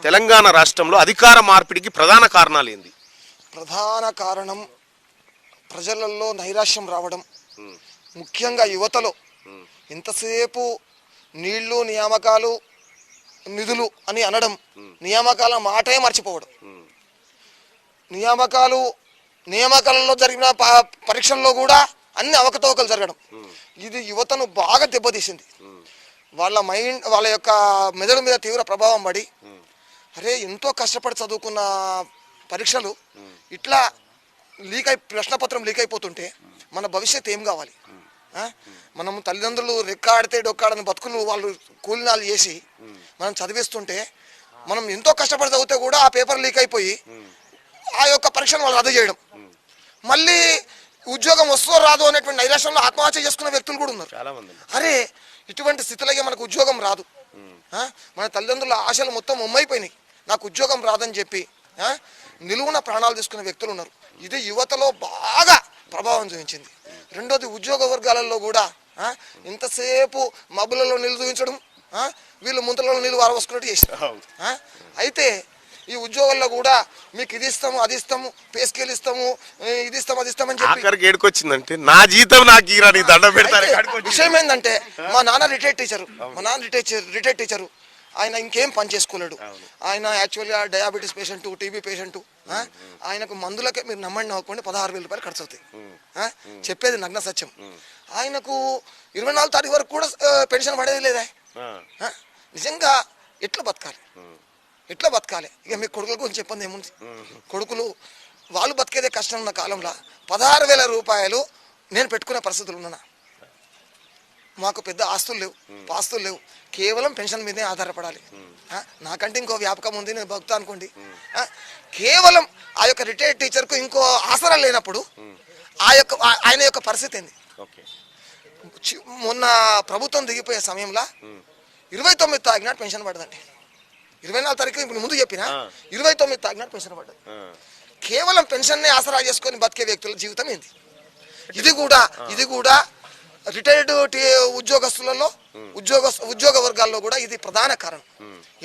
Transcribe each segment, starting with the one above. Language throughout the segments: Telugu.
తెలంగాణ రాష్ట్రంలో అధికార మార్పిడికి ప్రధాన కారణాలు ఏంది? ప్రధాన కారణం ప్రజలలో నైరాశ్యం రావడం, ముఖ్యంగా యువతలో. ఇంతసేపు నీళ్లు నియామకాలు నిధులు అని అనడం, నియామకాల మాటే మర్చిపోవడం. నియామకాలలో జరిగిన పరీక్షల్లో కూడా అన్ని అవకతవకలు జరగడం. ఇది యువతను బాగా దెబ్బతీసింది. వాళ్ళ యొక్క మెదడు మీద తీవ్ర ప్రభావం పడి, అరే ఎంతో కష్టపడి చదువుకున్న పరీక్షలు ఇట్లా ప్రశ్నపత్రం లీక్ అయిపోతుంటే మన భవిష్యత్తు ఏం కావాలి? మనం తల్లిదండ్రులు రెక్కాడితే డొక్కాడని బతుకులు వాళ్ళు కూలినాలు చేసి మనం చదివిస్తుంటే, మనం ఎంతో కష్టపడి చదివితే కూడా ఆ పేపర్ లీక్ అయిపోయి ఆ యొక్క పరీక్షను వాళ్ళు రద్దు చేయడం, మళ్ళీ ఉద్యోగం వస్తుందో రాదో అనేటువంటి నైరాశ్యంలో ఆత్మహత్య చేసుకున్న వ్యక్తులు కూడా ఉన్నారు. అరే ఇటువంటి స్థితిలో మనకు ఉద్యోగం రాదు, మన తల్లిదండ్రుల ఆశలు మొత్తం ఉమ్మైపోయినాయి, నాకు ఉద్యోగం రాదని చెప్పి నిలువున ప్రాణాలు తీసుకునే వ్యక్తులు ఉన్నారు. ఇది యువతలో బాగా ప్రభావం చూపించింది. రెండోది, ఉద్యోగ వర్గాలలో కూడా ఇంతసేపు మబ్బులలో నీళ్ళు చూపించడం, వీళ్ళు ముంతలలో నీళ్ళు వారవసుకున్నట్టు చేశారు. అయితే ఈ ఉద్యోగాల్లో కూడా మీకు ఇది ఇస్తాము అది ఇస్తాము, పే స్కేల్ ఇస్తాము, ఇది ఇస్తాము అది ఇస్తామని చెప్పి ఏడుకొచ్చిందంటే నా జీతం నాకు దండం పెడతారు. విషయం ఏంటంటే, మా నాన్న రిటైర్డ్ టీచరు, ఆయన ఇంకేం పని చేసుకోలేడు. ఆయన యాక్చువల్గా డయాబెటీస్ పేషెంట్, టీబీ పేషెంట్. ఆయనకు మందులకే మీరు నమ్మండి నవ్వకుండా 16,000 రూపాయలు ఖర్చు అవుతాయి. చెప్పేది నగ్న సత్యం. ఆయనకు 24 తారీఖు వరకు కూడా పెన్షన్ పడేది లేదా? నిజంగా ఎట్లా బతకాలి? ఇక మీ కొడుకుల గురించి చెప్పండి ఏముంది. కొడుకులు వాళ్ళు బతికేదే కష్టం ఉన్న కాలంలో 16,000 రూపాయలు నేను పెట్టుకునే పరిస్థితులు ఉన్నా. మాకు పెద్ద ఆస్తులు లేవు, పాస్తులు లేవు, కేవలం పెన్షన్ మీదే ఆధారపడాలి. నాకంటే ఇంకో వ్యాపకం ఉంది, నేను భక్త అనుకోండి. కేవలం ఆ యొక్క రిటైర్డ్ టీచర్కు ఇంకో ఆసరా లేనప్పుడు ఆయన యొక్క పరిస్థితి ఏంది? మొన్న ప్రభుత్వం దిగిపోయే సమయంలో 29 తారీఖు నాడు పెన్షన్ పడదండి. 24 తారీఖు ఇప్పుడు ముందు చెప్పిన 29 తారీఖు నాడు పెన్షన్ పడ్డది. కేవలం పెన్షన్నే ఆసరా చేసుకొని బతికే వ్యక్తుల జీవితం ఏంది? ఇది కూడా రిటైర్డ్ ఉద్యోగస్తులలో ఉద్యోగ వర్గాల్లో కూడా ఇది ప్రధాన కారణం.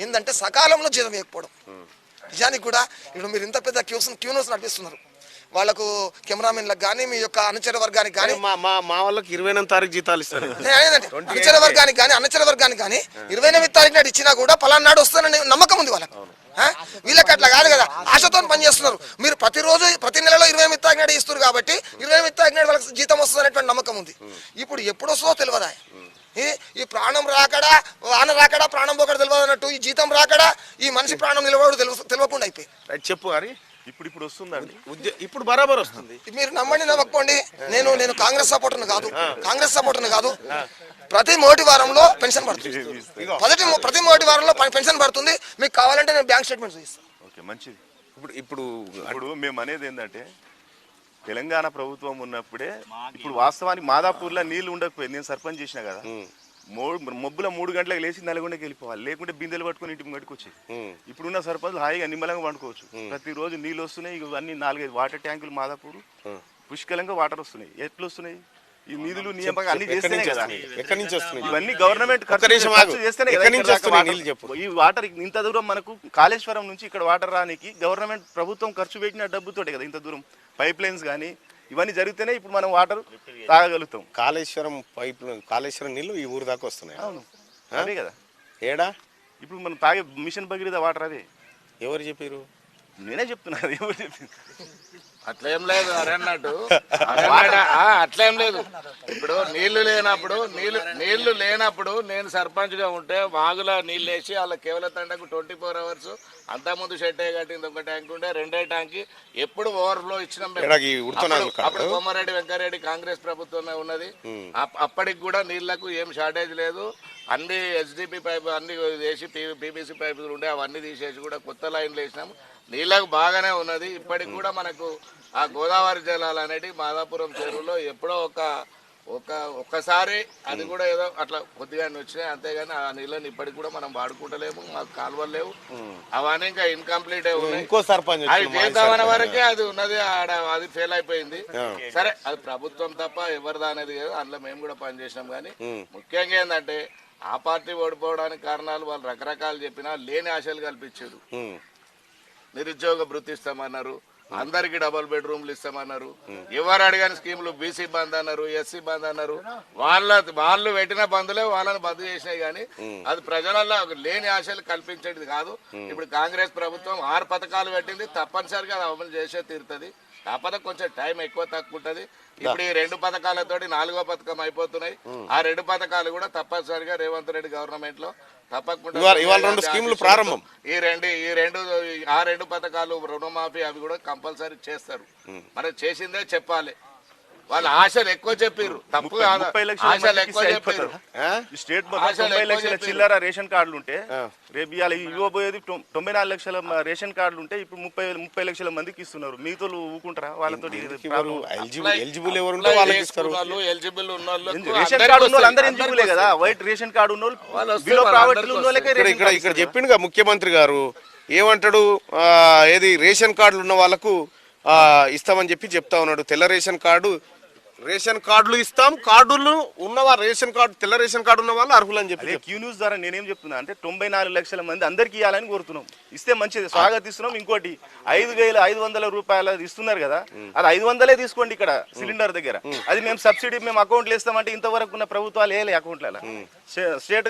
ఏంటంటే సకాలంలో జీతం వేయకపోవడం. నిజానికి కూడా ఇప్పుడు మీరు ఇంత పెద్ద క్యూనోస్ నడిపిస్తున్నారు, వాళ్ళకు కెమెరామెన్లకు కానీ మీ యొక్క అనుచర వర్గానికి కానీ మా వాళ్ళకి 29 తారీఖు జీతాలు ఇస్తారు. అనుచర వర్గానికి కానీ అన్నచర వర్గానికి కానీ 29 తారీఖు నాడు ఇచ్చినా కూడా పలానా నాడు వస్తానని నమ్మకం ఉంది వాళ్ళకు. వీళ్ళకి అట్లా కాదు కదా, ఆశతో పనిచేస్తున్నారు. మీరు ప్రతి నెలలో 29 తారీఖు నాడు ఇస్తారు కాబట్టి 29 తారీఖు నాడు వాళ్ళకి జీతం వస్తుంది అనేటువంటి నమ్మకం ఉంది. ఇప్పుడు ఎప్పుడు వస్తుందో తెలియదా? ఈ ప్రాణం రాకడా, వాన రాకడా, ప్రాణం పోకడా తెలియదు అన్నట్టు, ఈ జీతం రాకడా, ఈ మనిషి ప్రాణం నిలబడు తెలియకుండా అయిపోయి. చెప్పు అని ఇప్పుడు వస్తుందండి, ఇప్పుడు బరాబర్ వస్తుంది. మీరు నమ్మండి నమ్మకపోండి, నేను కాంగ్రెస్ సపోర్టర్ని కాదు. ప్రతి మొదటి వారంలో పెన్షన్ పడుతుంది. ప్రతి మొదటి వారంలో పెన్షన్ పడుతుంది. మీకు కావాలంటే నేను బ్యాంక్ స్టేట్మెంట్ చూపిస్తాను. ఓకే, మంచిది. ఇప్పుడు మేము అనేది ఏంటంటే, తెలంగాణ ప్రభుత్వం ఉన్నప్పుడే ఇప్పుడు వాస్తవానికి మాదాపూర్లో నీళ్లు ఉండకపోయింది. నేను సర్పంచ్ చేసిన కదా, మబ్బుల 3 గంటలకు లేచి నల్గొండకి వెళ్ళిపోవాలి, లేకుంటే బిందెలు పట్టుకుని ఇంటికి గడికి వచ్చేది. ఇప్పుడున్న సర్పంచ్లు హాయిగా నిమ్మలంగా వండుకోవచ్చు. ప్రతిరోజు నీళ్ళు వస్తున్నాయి. ఇవన్నీ 4-5 వాటర్ ట్యాంకులు మాదాపూర్ పుష్కలంగా వాటర్ వస్తున్నాయి. ఎట్లు వస్తున్నాయి? ఈ నిధులు నియామకం అన్ని చేస్తేనే కదా. ఇవన్నీ గవర్నమెంట్ చేస్తేనే ఈ వాటర్ ఇంత దూరం మనకు కాళేశ్వరం నుంచి ఇక్కడ వాటర్ రానికి గవర్నమెంట్ ప్రభుత్వం ఖర్చు పెట్టిన డబ్బుతోటే కదా ఇంత దూరం పైప్ లైన్స్ కానీ ఇవన్నీ జరిగితేనే ఇప్పుడు మనం వాటర్ తాగలుగుతాం. కాళేశ్వరం నీళ్ళు ఈ ఊరు దాకా వస్తున్నాయి. అవును, అదే కదా. ఏడా ఇప్పుడు మనం తాగే మిషన్ భగీరథ వాటర్ అదే. ఎవరు చెప్పారు? నేనే చెప్తున్నా. ఎవరు చెప్పింది? అట్లేం లేదు అన్నట్టు అట్లేం లేదు. ఇప్పుడు నీళ్లు లేనప్పుడు నేను సర్పంచ్గా ఉంటే వాగులో నీళ్ళు వేసి వాళ్ళ కేవల తండకు 24 hours అంతకుముందు షెడ్ కట్టింది. ఒక ట్యాంక్ ఉండే, 2వ ట్యాంక్ ఎప్పుడు ఓవర్ఫ్లో ఇచ్చినాం. అప్పుడు కోమారెడ్డి వెంకారెడ్డి కాంగ్రెస్ ప్రభుత్వమే ఉన్నది. అప్పటికి కూడా నీళ్లకు ఏం షార్టేజ్ లేదు. అన్ని HDP పైపు అన్ని వేసి PVC పైపులు ఉండే అవన్నీ తీసేసి కూడా కొత్త లైన్లు వేసినాము. నీళ్ళకు బాగానే ఉన్నది. ఇప్పటికి కూడా మనకు ఆ గోదావరి జలాలు అనేవి మాదాపురం చెరువులో ఎప్పుడో ఒక్కసారి అది కూడా ఏదో అట్లా కొద్దిగానే వచ్చినాయి, అంతేగాని ఆ నీళ్ళని ఇప్పటికి కూడా మనం వాడుకుంటలేము. మాకు కాలువలు లేవు, అవన్నీ ఇంకా ఇన్కంప్లీట్ ఉన్నాయి. అది చేద్దామనే వరకే అది ఉన్నది, అది ఫెయిల్ అయిపోయింది. సరే, అది ప్రభుత్వం తప్ప ఎవరిదా అనేది అందులో మేము కూడా పనిచేసినాం. కానీ ముఖ్యంగా ఏంటంటే ఆ పార్టీ ఓడిపోవడానికి కారణాలు వాళ్ళు రకరకాలు చెప్పినా లేని ఆశలు కల్పించారు. నిరుద్యోగ భృతి ఇస్తామన్నారు, అందరికి డబుల్ బెడ్రూమ్లు ఇస్తామన్నారు, ఎవరు అడిగిన స్కీములు బీసీ బంద్ అన్నారు, ఎస్సీ బంద్ అన్నారు. వాళ్ళు పెట్టిన బంధులే వాళ్ళని బంద్ చేసినాయి కానీ అది ప్రజలలో లేని ఆశలు కల్పించేది కాదు. ఇప్పుడు కాంగ్రెస్ ప్రభుత్వం 6 పథకాలు పెట్టింది, తప్పనిసరిగా అది అమలు చేసే తీరుతుంది. కాకపోతే కొంచెం టైం ఎక్కువ తక్కువ ఉంటుంది. ఇప్పుడు ఈ 2 పథకాలతోటి 4వ పథకం అయిపోతున్నాయి. ఆ 2 పథకాలు కూడా తప్పనిసరిగా రేవంత్ రెడ్డి గవర్నమెంట్ లో తప్పకుండా ఇవాళ 2 స్కీములు ప్రారంభం. ఆ 2 పథకాలు రుణమాఫీ అవి కూడా కంపల్సరీ చేస్తారు. మరి చేసిందే చెప్పాలి. వాళ్ళ ఆశలు ఎక్కువ చెప్పారు, తప్పు కాదు. 30 లక్షల ఆశలు ఎక్కువ మందికి చెప్పారు. స్టేట్ మొత్తం 90 లక్షల చిల్లర రేషన్ కార్డులు ఉంటే రేపు ఇవాళ ఇవ్వబోయేది 94 లక్షల రేషన్ కార్డులు ఉంటే ఇప్పుడు 30 లక్షల మందికి ఇస్తున్నారు. మిగతా ఊకుంటారా? వాళ్ళతో ఎలిజిబుల్ ఎవరు ఉంటే వాళ్ళకి ఇస్తారు. ఎలిజిబుల్ ఉన్న రేషన్ కార్డు ఉన్న వాళ్ళు అందరూ ఎలిజిబులే కదా. వైట్ రేషన్ కార్డు ఉన్న వాళ్ళు బిలో ప్రావర్టీ ఉన్న వాళ్ళకే ఇక్కడ చెప్పిండుగా ముఖ్యమంత్రి గారు ఏమంటాడు, ఏది రేషన్ కార్డులు ఉన్న వాళ్ళకు ఇస్తామని చెప్తా ఉన్నాడు. తెల్ల రేషన్ కార్డులు ఇస్తాం, కార్డులు ఉన్నవా రేషన్ కార్డు తెల్ల రేషన్ కార్డు ఉన్న వాళ్ళు అర్హులు అని చెప్పి క్యూ న్యూస్ ద్వారా నేనేం చెప్తున్నా అంటే 94 లక్షల మంది అందరికి ఇవ్వాలని కోరుతున్నాం. ఇస్తే మంచిది, స్వాగతిస్తున్నాం. ఇంకోటి 5,500 రూపాయలు ఇస్తున్నారు కదా, అది 500 తీసుకోండి ఇక్కడ సిలిండర్ దగ్గర. అది మేము సబ్సిడీ మేము అకౌంట్లు ఇస్తామంటే ఇంతవరకు ఉన్న ప్రభుత్వాలు వేయలే అకౌంట్ల. స్టేట్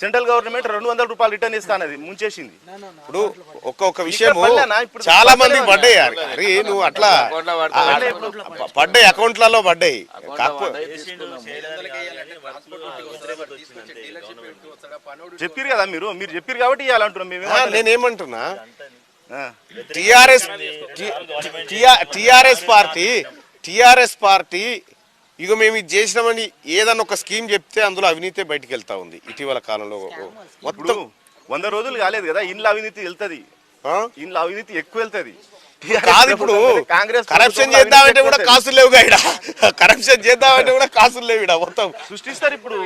సెంట్రల్ గవర్నమెంట్ 200 రూపాయలు రిటర్న్ ఇస్తానది ముంచేసింది. ఇప్పుడు ఒక్క విషయం చాలా మంది పడ్డాయి. అరే నువ్వు అట్లా పడ్డాయి, అకౌంట్లలో పడ్డాయి. చెప్పారు కదా మీరు చెప్పారు కాబట్టి ఇవ్వాలంటున్నాం మేము. నేనేమంటున్నా, టిఆర్ఎస్ పార్టీ ఇక మేము ఇది చేసినామని ఏదన్నా ఒక స్కీమ్ చెప్తే అందులో అవినీతి బయటికి వెళ్తా ఉంది. ఇటీవల కాలంలో మొత్తం 100 రోజులు కాలేదు కదా, ఇంట్లో అవినీతి వెళ్తుంది. ఇంట్లో అవినీతి ఎక్కువ వెళ్తుంది. కాదు, ఇప్పుడు కాంగ్రెస్ కరప్షన్ చేద్దామంటే కూడా కాసులు లేవుగా ఇక్కడ. కరప్షన్ చేద్దామంటే కూడా కాసులు లేవు ఇక్కడ. మొత్తం సృష్టిస్తారు ఇప్పుడు.